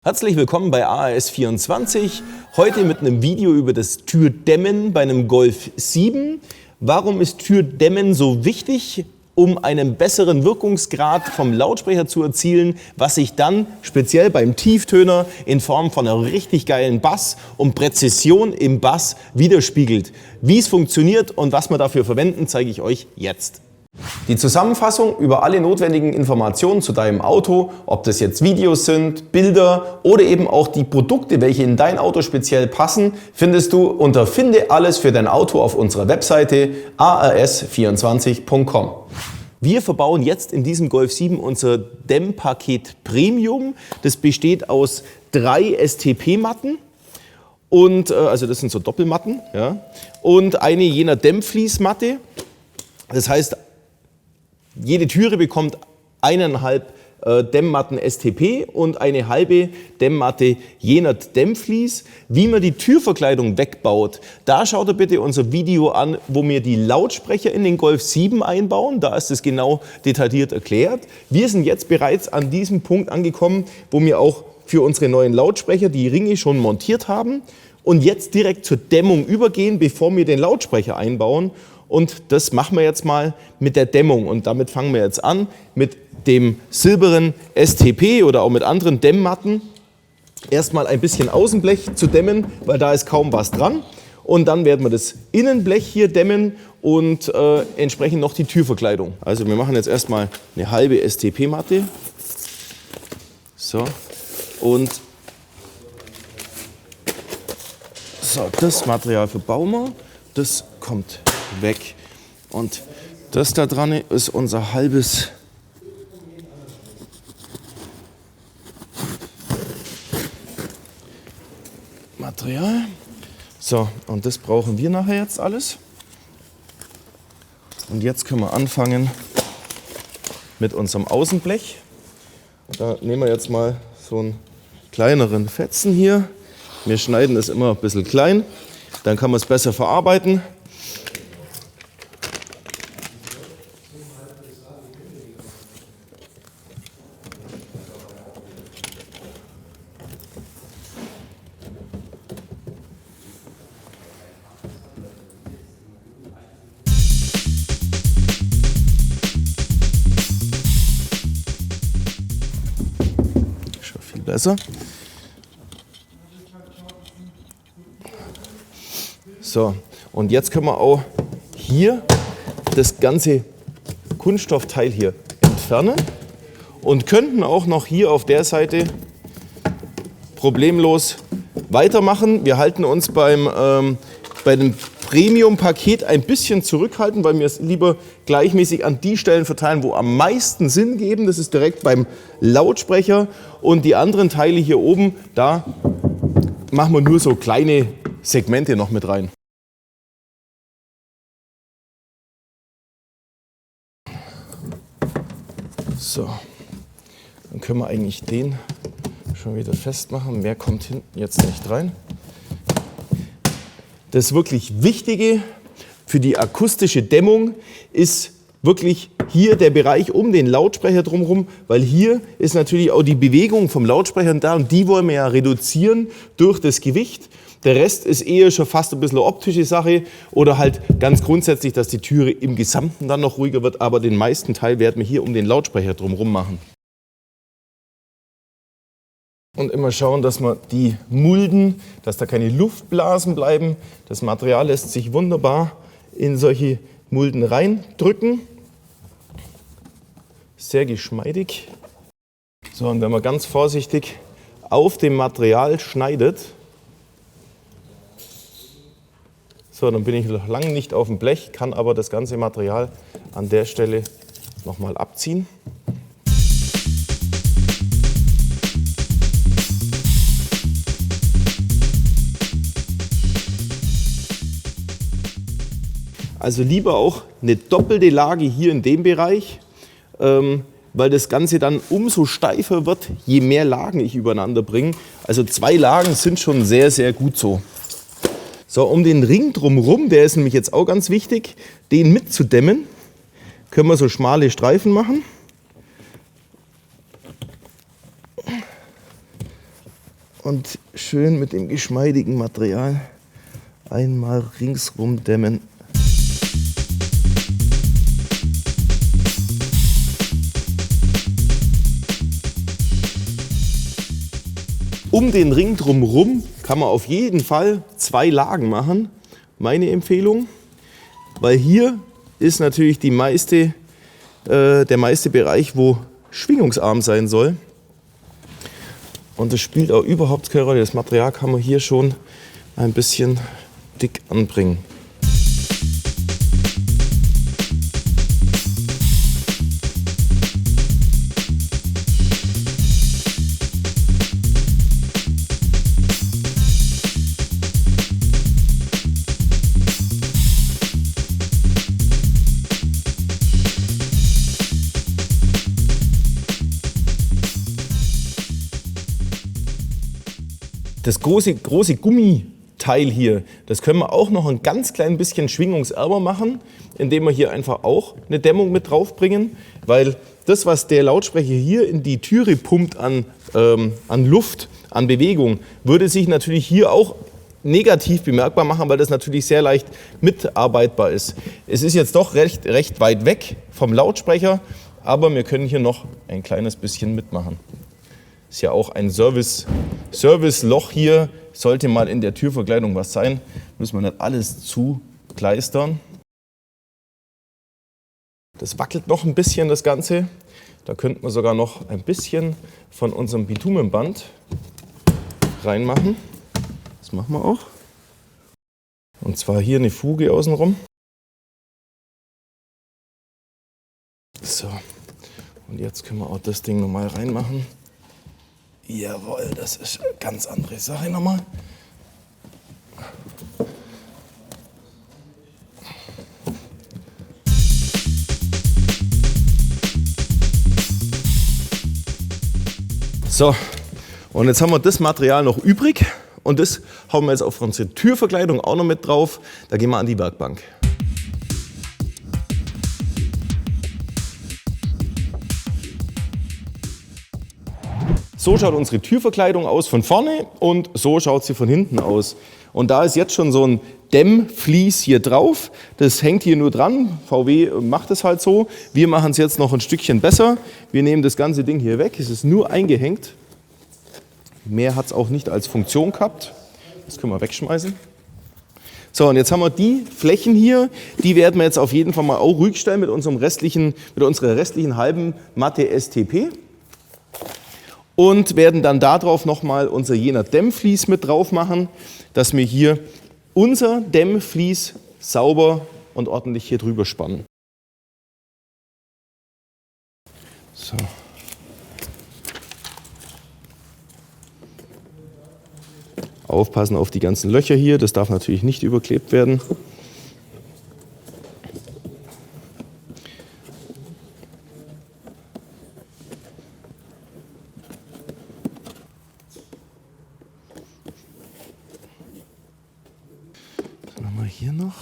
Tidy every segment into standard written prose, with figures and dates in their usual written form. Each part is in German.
Herzlich willkommen bei AAS24, heute mit einem Video über das Türdämmen bei einem Golf 7. Warum ist Türdämmen so wichtig? Um einen besseren Wirkungsgrad vom Lautsprecher zu erzielen, was sich dann speziell beim Tieftöner in Form von einem richtig geilen Bass und Präzision im Bass widerspiegelt. Wie es funktioniert und was wir dafür verwenden, zeige ich euch jetzt. Die Zusammenfassung über alle notwendigen Informationen zu deinem Auto, ob das jetzt Videos sind, Bilder oder eben auch die Produkte, welche in dein Auto speziell passen, findest du unter Finde alles für dein Auto auf unserer Webseite aas24.com. Wir verbauen jetzt in diesem Golf 7 unser Dämmpaket Premium. Das besteht aus 3 STP-Matten. Und, also das sind so Doppelmatten, ja, und eine jener Dämmfließmatte. Das heißt, jede Türe bekommt 1,5 Dämmmatten STP und eine halbe Dämmmatte jener Dämmflies. Wie man die Türverkleidung wegbaut, da schaut ihr bitte unser Video an, wo wir die Lautsprecher in den Golf 7 einbauen. Da ist es genau detailliert erklärt. Wir sind jetzt bereits an diesem Punkt angekommen, wo wir auch für unsere neuen Lautsprecher die Ringe schon montiert haben und jetzt direkt zur Dämmung übergehen, bevor wir den Lautsprecher einbauen. Und das machen wir jetzt mal mit der Dämmung. Und damit fangen wir jetzt an mit dem silbernen STP oder auch mit anderen Dämmmatten. Erstmal ein bisschen Außenblech zu dämmen, weil da ist kaum was dran. Und dann werden wir das Innenblech hier dämmen und entsprechend noch die Türverkleidung. Also wir machen jetzt erstmal eine halbe STP-Matte. So. Und so, das Material verbauen wir. Das kommt weg. Und das da dran ist unser halbes Material. So, und das brauchen wir nachher jetzt alles. Und jetzt können wir anfangen mit unserem Außenblech. Da nehmen wir jetzt mal so einen kleineren Fetzen hier. Wir schneiden es immer ein bisschen klein, dann kann man es besser verarbeiten. Schon viel besser. So, und jetzt können wir auch hier das ganze Kunststoffteil hier entfernen und könnten auch noch hier auf der Seite problemlos weitermachen. Wir halten uns bei dem Premium-Paket ein bisschen zurückhalten, weil wir es lieber gleichmäßig an die Stellen verteilen, wo am meisten Sinn geben. Das ist direkt beim Lautsprecher, und die anderen Teile hier oben, da machen wir nur so kleine Segmente noch mit rein. So, dann können wir eigentlich den schon wieder festmachen. Mehr kommt hinten jetzt nicht rein. Das wirklich Wichtige für die akustische Dämmung ist wirklich hier der Bereich um den Lautsprecher drumherum, weil hier ist natürlich auch die Bewegung vom Lautsprecher da und die wollen wir ja reduzieren durch das Gewicht. Der Rest ist eher schon fast ein bisschen eine optische Sache oder halt ganz grundsätzlich, dass die Türe im Gesamten dann noch ruhiger wird, aber den meisten Teil werden wir hier um den Lautsprecher drumherum machen. Und immer schauen, dass wir die Mulden, dass da keine Luftblasen bleiben. Das Material lässt sich wunderbar in solche Mulden reindrücken. Sehr geschmeidig. So, und wenn man ganz vorsichtig auf dem Material schneidet, so, dann bin ich noch lange nicht auf dem Blech, kann aber das ganze Material an der Stelle nochmal abziehen. Also lieber auch eine doppelte Lage hier in dem Bereich, weil das Ganze dann umso steifer wird, je mehr Lagen ich übereinander bringe. Also 2 Lagen sind schon sehr, sehr gut so. So, um den Ring drumherum, der ist nämlich jetzt auch ganz wichtig, den mitzudämmen, können wir so schmale Streifen machen. Und schön mit dem geschmeidigen Material einmal ringsrum dämmen. Um den Ring drumherum kann man auf jeden Fall 2 Lagen machen, meine Empfehlung. Weil hier ist natürlich der meiste Bereich, wo schwingungsarm sein soll. Und das spielt auch überhaupt keine Rolle. Das Material kann man hier schon ein bisschen dick anbringen. Das große Gummiteil hier, das können wir auch noch ein ganz klein bisschen schwingungsärmer machen, indem wir hier einfach auch eine Dämmung mit draufbringen, weil das, was der Lautsprecher hier in die Türe pumpt an Luft, an Bewegung, würde sich natürlich hier auch negativ bemerkbar machen, weil das natürlich sehr leicht mitarbeitbar ist. Es ist jetzt doch recht weit weg vom Lautsprecher, aber wir können hier noch ein kleines bisschen mitmachen. Ist ja auch ein Serviceloch hier, sollte mal in der Türverkleidung was sein, müssen wir nicht alles zukleistern. Das wackelt noch ein bisschen, das Ganze. Da könnten wir sogar noch ein bisschen von unserem Bitumenband reinmachen. Das machen wir auch. Und zwar hier eine Fuge außenrum. So, und jetzt können wir auch das Ding nochmal reinmachen. Jawohl, das ist eine ganz andere Sache nochmal. So, und jetzt haben wir das Material noch übrig und das hauen wir jetzt auf unsere Türverkleidung auch noch mit drauf. Da gehen wir an die Werkbank. So schaut unsere Türverkleidung aus von vorne und so schaut sie von hinten aus. Und da ist jetzt schon so ein Dämmvlies hier drauf. Das hängt hier nur dran. VW macht es halt so. Wir machen es jetzt noch ein Stückchen besser. Wir nehmen das ganze Ding hier weg. Es ist nur eingehängt. Mehr hat es auch nicht als Funktion gehabt. Das können wir wegschmeißen. So, und jetzt haben wir die Flächen hier. Die werden wir jetzt auf jeden Fall mal auch ruhig stellen mit unserer restlichen halben Matte STP. Und werden dann darauf nochmal unser jener Dämmvlies mit drauf machen, dass wir hier unser Dämmvlies sauber und ordentlich hier drüber spannen. So. Aufpassen auf die ganzen Löcher hier, das darf natürlich nicht überklebt werden. Hier noch.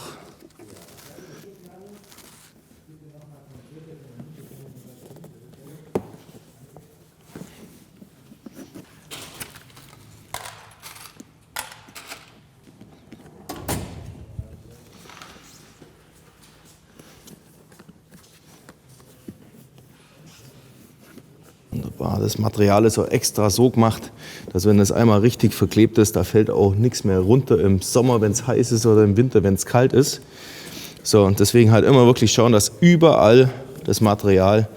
Wunderbar, das Material ist auch extra so gemacht, dass wenn das einmal richtig verklebt ist, da fällt auch nichts mehr runter im Sommer, wenn es heiß ist oder im Winter, wenn es kalt ist. So, und deswegen halt immer wirklich schauen, dass überall das Material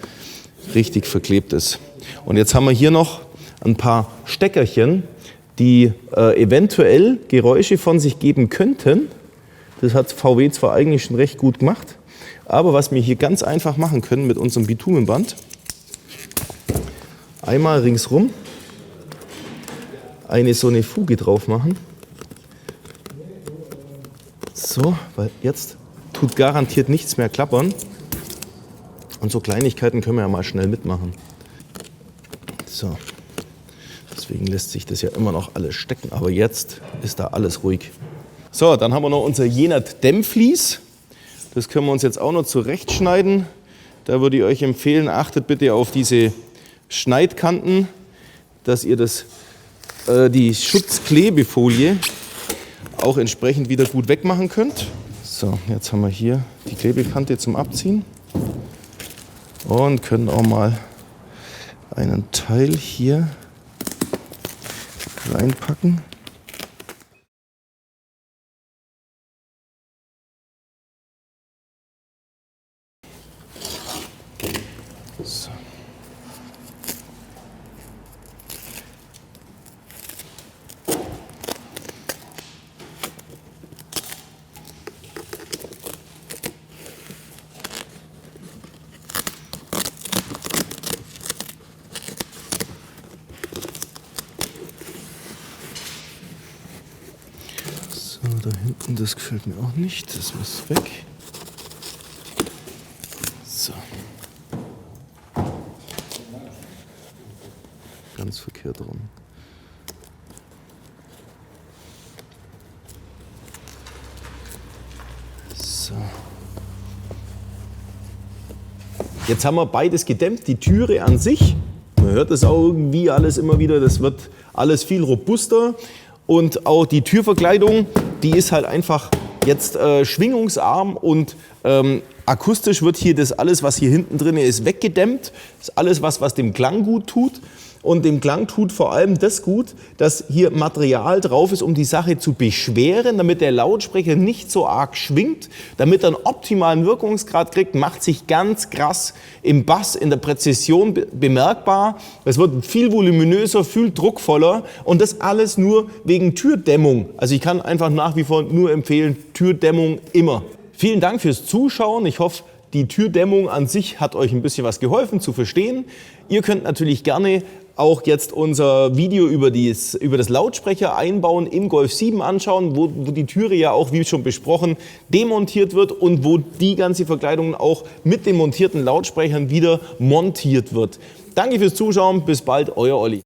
richtig verklebt ist. Und jetzt haben wir hier noch ein paar Steckerchen, die eventuell Geräusche von sich geben könnten. Das hat VW zwar eigentlich schon recht gut gemacht, aber was wir hier ganz einfach machen können mit unserem Bitumenband, einmal ringsrum so eine Fuge drauf machen. So, weil jetzt tut garantiert nichts mehr klappern. Und so Kleinigkeiten können wir ja mal schnell mitmachen. So, deswegen lässt sich das ja immer noch alles stecken, aber jetzt ist da alles ruhig. So, dann haben wir noch unser Jenert Dämmvlies. Das können wir uns jetzt auch noch zurechtschneiden. Da würde ich euch empfehlen, achtet bitte auf diese Schneidkanten, dass ihr das die Schutzklebefolie auch entsprechend wieder gut wegmachen könnt. So, jetzt haben wir hier die Klebekante zum Abziehen und können auch mal einen Teil hier reinpacken. So. So, da hinten, das gefällt mir auch nicht, das muss weg. So. Ganz verkehrt rum. So. Jetzt haben wir beides gedämmt, die Türe an sich. Man hört das auch irgendwie alles immer wieder, das wird alles viel robuster. Und auch die Türverkleidung, die ist halt einfach jetzt schwingungsarm und akustisch wird hier das alles, was hier hinten drin ist, weggedämmt. Das ist alles, was dem Klang gut tut. Und dem Klang tut vor allem das gut, dass hier Material drauf ist, um die Sache zu beschweren, damit der Lautsprecher nicht so arg schwingt, damit er einen optimalen Wirkungsgrad kriegt, macht sich ganz krass im Bass, in der Präzision bemerkbar. Es wird viel voluminöser, viel druckvoller und das alles nur wegen Türdämmung. Also ich kann einfach nach wie vor nur empfehlen, Türdämmung immer. Vielen Dank fürs Zuschauen. Ich hoffe, die Türdämmung an sich hat euch ein bisschen was geholfen zu verstehen. Ihr könnt natürlich gerne auch jetzt unser Video über das Lautsprecher einbauen im Golf 7 anschauen, wo die Türe ja auch, wie schon besprochen, demontiert wird und wo die ganze Verkleidung auch mit den montierten Lautsprechern wieder montiert wird. Danke fürs Zuschauen, bis bald, euer Olli.